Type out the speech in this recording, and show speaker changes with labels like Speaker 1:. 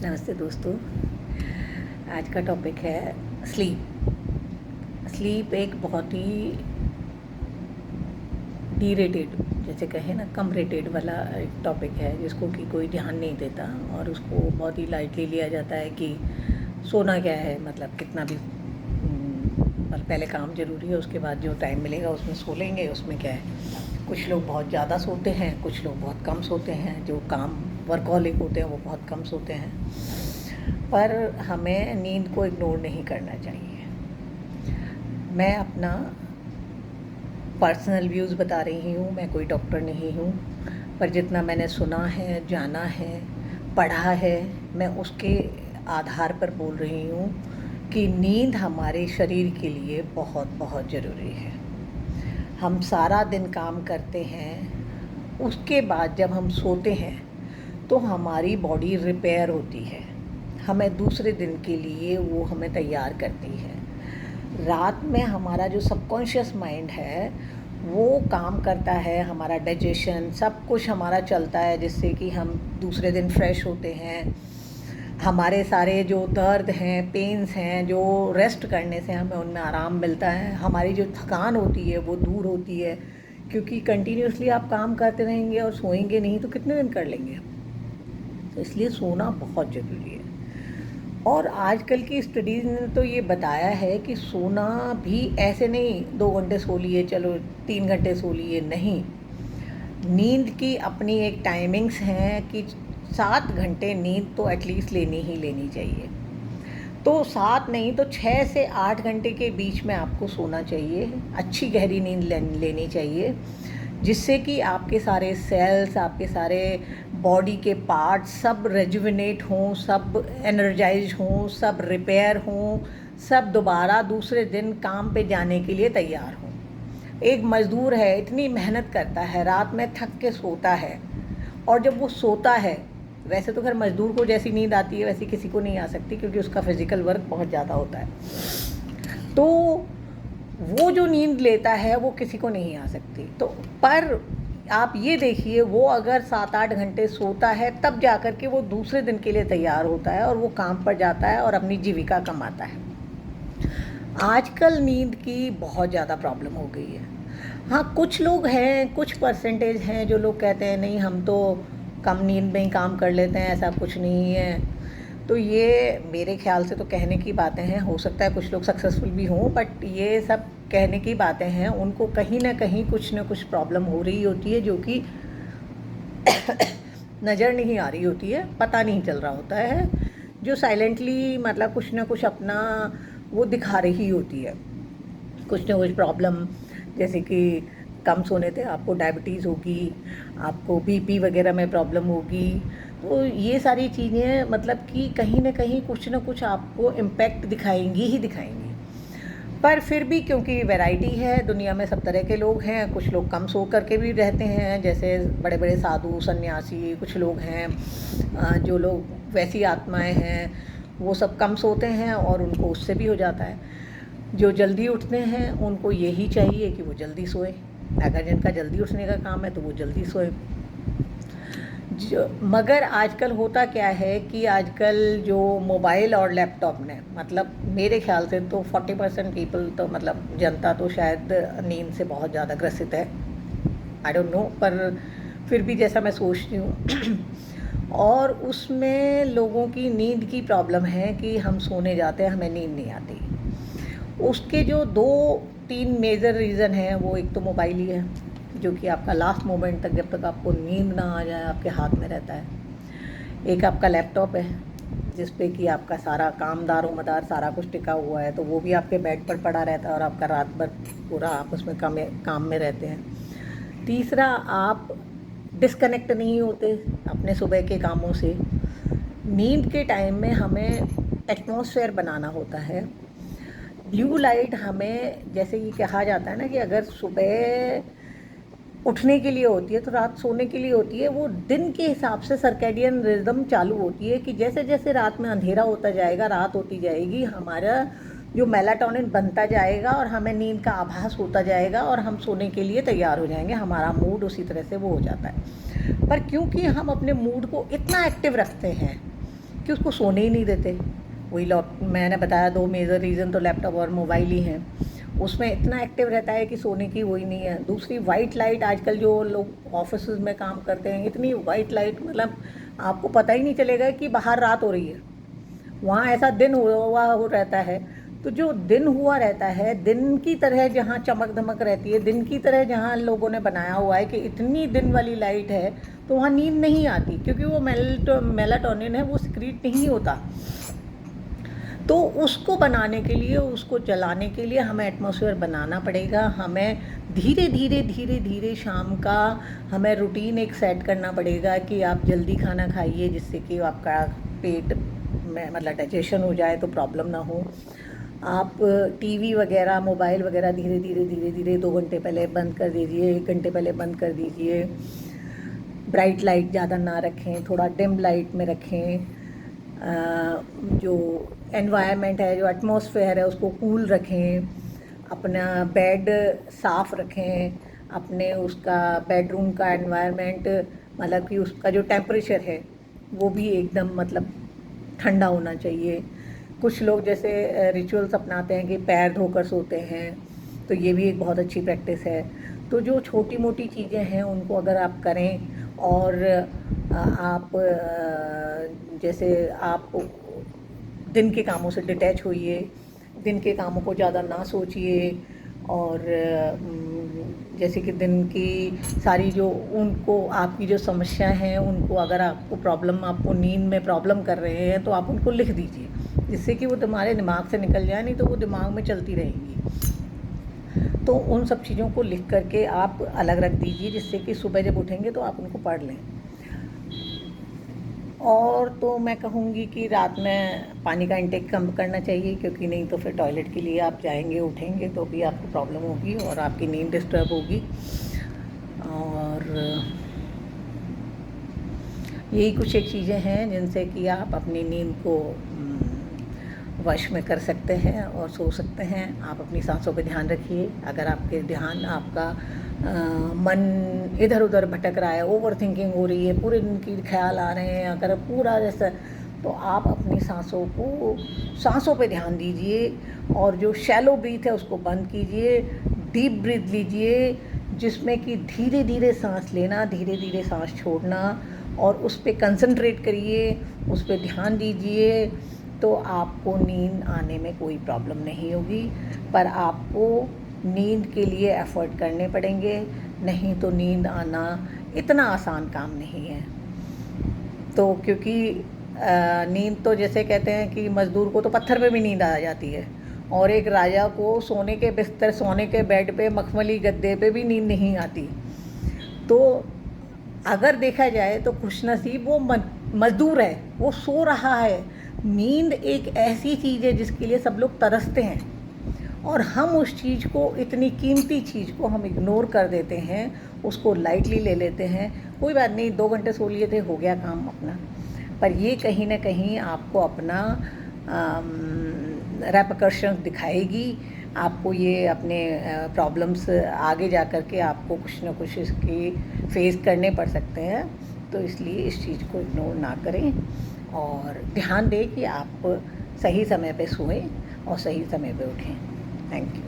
Speaker 1: नमस्ते दोस्तों। आज का टॉपिक है स्लीप। स्लीप एक बहुत ही डी रेटेड, जैसे कहें ना, कम रेटेड वाला एक टॉपिक है जिसको कि कोई ध्यान नहीं देता और उसको बहुत ही लाइटली लिया जाता है कि सोना क्या है, मतलब कितना भी पर पहले काम ज़रूरी है, उसके बाद जो टाइम मिलेगा उसमें सो लेंगे, उसमें क्या है। कुछ लोग बहुत ज़्यादा सोते हैं, कुछ लोग बहुत कम सोते हैं, जो काम वर्कहॉलिक होते हैं वो बहुत कम सोते हैं। पर हमें नींद को इग्नोर नहीं करना चाहिए। मैं अपना पर्सनल व्यूज़ बता रही हूँ, मैं कोई डॉक्टर नहीं हूँ, पर जितना मैंने सुना है, जाना है, पढ़ा है, मैं उसके आधार पर बोल रही हूँ कि नींद हमारे शरीर के लिए बहुत बहुत ज़रूरी है। हम सारा दिन काम करते हैं, उसके बाद जब हम सोते हैं तो हमारी बॉडी रिपेयर होती है, हमें दूसरे दिन के लिए वो हमें तैयार करती है। रात में हमारा जो सबकॉन्शियस माइंड है वो काम करता है, हमारा डाइजेशन सब कुछ हमारा चलता है, जिससे कि हम दूसरे दिन फ्रेश होते हैं। हमारे सारे जो दर्द हैं, पेन्स हैं, जो रेस्ट करने से हमें उनमें आराम मिलता है। हमारी जो थकान होती है वो दूर होती है, क्योंकि कंटिन्यूसली आप काम करते रहेंगे और सोएंगे नहीं तो कितने दिन कर लेंगे। तो इसलिए सोना बहुत ज़रूरी है। और आजकल की स्टडीज़ ने तो ये बताया है कि सोना भी ऐसे नहीं 2 घंटे सो लिए, चलो 3 घंटे सो लिए, नहीं। नींद की अपनी एक टाइमिंग्स हैं कि 7 घंटे नींद तो एटलीस्ट लेनी ही लेनी चाहिए। तो 7 नहीं तो 6 से 8 घंटे के बीच में आपको सोना चाहिए। अच्छी गहरी नींद लेनी चाहिए, जिससे कि आपके सारे सेल्स, आपके सारे बॉडी के पार्ट्स सब रेजुविनेट हों, सब एनर्जाइज हों, सब रिपेयर हों, सब दोबारा दूसरे दिन काम पे जाने के लिए तैयार हों। एक मज़दूर है, इतनी मेहनत करता है, रात में थक के सोता है, और जब वो सोता है, वैसे तो खैर मज़दूर को जैसी नींद आती है वैसी किसी को नहीं आ सकती, क्योंकि उसका फिज़िकल वर्क बहुत ज़्यादा होता है। तो वो जो नींद लेता है वो किसी को नहीं आ सकती। तो पर आप ये देखिए, वो अगर 7-8 घंटे सोता है तब जा कर के वो दूसरे दिन के लिए तैयार होता है और वो काम पर जाता है और अपनी जीविका कमाता है। आजकल नींद की बहुत ज़्यादा प्रॉब्लम हो गई है। हाँ, कुछ लोग हैं, कुछ परसेंटेज हैं जो लोग कहते हैं नहीं हम तो कम नींद में ही काम कर लेते हैं, ऐसा कुछ नहीं है। तो ये मेरे ख्याल से तो कहने की बातें हैं। हो सकता है कुछ लोग सक्सेसफुल भी हों, बट ये सब कहने की बातें हैं। उनको कहीं ना कहीं कुछ ना कुछ प्रॉब्लम हो रही होती है, जो कि नज़र नहीं आ रही होती है, पता नहीं चल रहा होता है, जो साइलेंटली मतलब कुछ ना कुछ अपना वो दिखा रही होती है। कुछ ना कुछ प्रॉब्लम, जैसे कि कम सोने से आपको डायबिटीज़ होगी, आपको बीपी वगैरह में प्रॉब्लम होगी। तो ये सारी चीज़ें मतलब कि कहीं ना कुछ आपको इम्पेक्ट दिखाएंगी ही दिखाएंगी। पर फिर भी क्योंकि वैरायटी है, दुनिया में सब तरह के लोग हैं। कुछ लोग कम सो करके भी रहते हैं, जैसे बड़े बड़े साधु सन्यासी, कुछ लोग हैं जो लोग वैसी आत्माएं हैं, वो सब कम सोते हैं और उनको उससे भी हो जाता है। जो जल्दी उठते हैं उनको यही चाहिए कि वो जल्दी सोए। अगर जिनका जल्दी उठने का काम है तो वो जल्दी सोए। मगर आजकल होता क्या है कि आजकल जो मोबाइल और लैपटॉप ने, मतलब मेरे ख्याल से तो 40% पीपल, तो मतलब जनता तो शायद नींद से बहुत ज़्यादा ग्रसित है। आई डोंट नो, पर फिर भी जैसा मैं सोचती हूँ और उसमें लोगों की नींद की प्रॉब्लम है कि हम सोने जाते हैं, हमें नींद नहीं आती। उसके जो 2-3 मेजर रीज़न हैं, वो एक तो मोबाइल ही है, जो कि आपका लास्ट मोमेंट तक, जब तक आपको नींद ना आ जाए, आपके हाथ में रहता है। एक आपका लैपटॉप है, जिस पे कि आपका सारा काम दारो मदार सारा कुछ टिका हुआ है, तो वो भी आपके बेड पर पड़ा रहता है और आपका रात भर पूरा आप उसमें काम में रहते हैं। तीसरा, आप डिस्कनेक्ट नहीं होते अपने सुबह के कामों से। नींद के टाइम में हमें एटमॉस्फेयर बनाना होता है। ब्लू लाइट हमें, जैसे ये कहा जाता है ना कि अगर सुबह उठने के लिए होती है तो रात सोने के लिए होती है, वो दिन के हिसाब से सर्कैडियन रिदम चालू होती है कि जैसे जैसे रात में अंधेरा होता जाएगा, रात होती जाएगी, हमारा जो मेलाटोनिन बनता जाएगा और हमें नींद का आभास होता जाएगा और हम सोने के लिए तैयार हो जाएंगे। हमारा मूड उसी तरह से वो हो जाता है। पर क्योंकि हम अपने मूड को इतना एक्टिव रखते हैं कि उसको सोने ही नहीं देते। वही मैंने बताया 2 मेजर रीज़न तो लैपटॉप और मोबाइल ही हैं। उसमें इतना एक्टिव रहता है कि सोने की वही नहीं है। दूसरी वाइट लाइट, आजकल जो लोग ऑफिसेज़ में काम करते हैं, इतनी वाइट लाइट, मतलब आपको पता ही नहीं चलेगा कि बाहर रात हो रही है। वहाँ ऐसा दिन हुआ हो रहता है। तो जो दिन हुआ रहता है, दिन की तरह जहाँ चमक धमक रहती है, दिन की तरह जहाँ लोगों ने बनाया हुआ है कि इतनी दिन वाली लाइट है, तो वहाँ नींद नहीं आती, क्योंकि वो मेलाटोनिन है, वो सिक्रीट नहीं होता। तो उसको बनाने के लिए, उसको जलाने के लिए हमें एटमॉस्फेयर बनाना पड़ेगा। हमें धीरे धीरे धीरे धीरे शाम का हमें रूटीन एक सेट करना पड़ेगा कि आप जल्दी खाना खाइए, जिससे कि आपका पेट में मतलब डाइजेशन हो जाए, तो प्रॉब्लम ना हो। आप टीवी वगैरह, मोबाइल वगैरह धीरे धीरे धीरे धीरे 2 घंटे पहले बंद कर दीजिए, 1 घंटे पहले बंद कर दीजिए। ब्राइट लाइट ज़्यादा ना रखें, थोड़ा डिम लाइट में रखें। जो एनवायरनमेंट है, जो एटमॉस्फेयर है, उसको कूल रखें। अपना बेड साफ़ रखें। अपने उसका बेडरूम का एनवायरनमेंट, मतलब कि उसका जो टेम्परेचर है वो भी एकदम मतलब ठंडा होना चाहिए। कुछ लोग जैसे रिचुअल्स अपनाते हैं कि पैर धोकर सोते हैं, तो ये भी एक बहुत अच्छी प्रैक्टिस है। तो जो छोटी मोटी चीज़ें हैं उनको अगर आप करें, और आप जैसे आप दिन के कामों से डिटैच होइए, दिन के कामों को ज़्यादा ना सोचिए, और जैसे कि दिन की सारी जो उनको आपकी जो समस्या हैं, उनको अगर आपको नींद में प्रॉब्लम कर रहे हैं, तो आप उनको लिख दीजिए, जिससे कि वो तुम्हारे दिमाग से निकल जाए, नहीं तो वो दिमाग में चलती रहेंगी। तो उन सब चीज़ों को लिख करके आप अलग रख दीजिए, जिससे कि सुबह जब उठेंगे तो आप उनको पढ़ लें। और तो मैं कहूँगी कि रात में पानी का इंटेक कम करना चाहिए, क्योंकि नहीं तो फिर टॉयलेट के लिए आप जाएंगे, उठेंगे तो भी आपको प्रॉब्लम होगी और आपकी नींद डिस्टर्ब होगी। और यही कुछ एक चीज़ें हैं जिनसे कि आप अपनी नींद को वश में कर सकते हैं और सो सकते हैं। आप अपनी सांसों पे ध्यान रखिए। अगर आपका मन इधर उधर भटक रहा है, ओवर थिंकिंग हो रही है, पूरे दिन की ख्याल आ रहे हैं, अगर पूरा जैसा, तो आप अपनी सांसों पे ध्यान दीजिए, और जो शैलो ब्रीथ है उसको बंद कीजिए, डीप ब्रीथ लीजिए, जिसमें कि धीरे धीरे सांस लेना, धीरे धीरे सांस छोड़ना, और उस पर कंसंट्रेट करिए, उस पर ध्यान दीजिए। तो आपको नींद आने में कोई प्रॉब्लम नहीं होगी, पर आपको नींद के लिए एफ़र्ट करने पड़ेंगे, नहीं तो नींद आना इतना आसान काम नहीं है। तो क्योंकि नींद तो जैसे कहते हैं कि मज़दूर को तो पत्थर पे भी नींद आ जाती है, और एक राजा को सोने के बिस्तर, सोने के बेड पे, मखमली गद्दे पे भी नींद नहीं आती। तो अगर देखा जाए तो खुशनसीब वो मज़दूर है, वो सो रहा है। नींद एक ऐसी चीज़ है जिसके लिए सब लोग तरसते हैं, और हम उस चीज़ को, इतनी कीमती चीज़ को हम इग्नोर कर देते हैं, उसको लाइटली ले लेते हैं। कोई बात नहीं, 2 घंटे सो लिए थे, हो गया काम अपना। पर ये कहीं ना कहीं आपको अपना रेपरकशन दिखाएगी। आपको ये अपने प्रॉब्लम्स आगे जा कर के आपको कुछ ना कुछ इसकी फेस करने पड़ सकते हैं। तो इसलिए इस चीज़ को इग्नोर ना करें, और ध्यान दें कि आप सही समय पे सोएं और सही समय पे उठें। Thank you.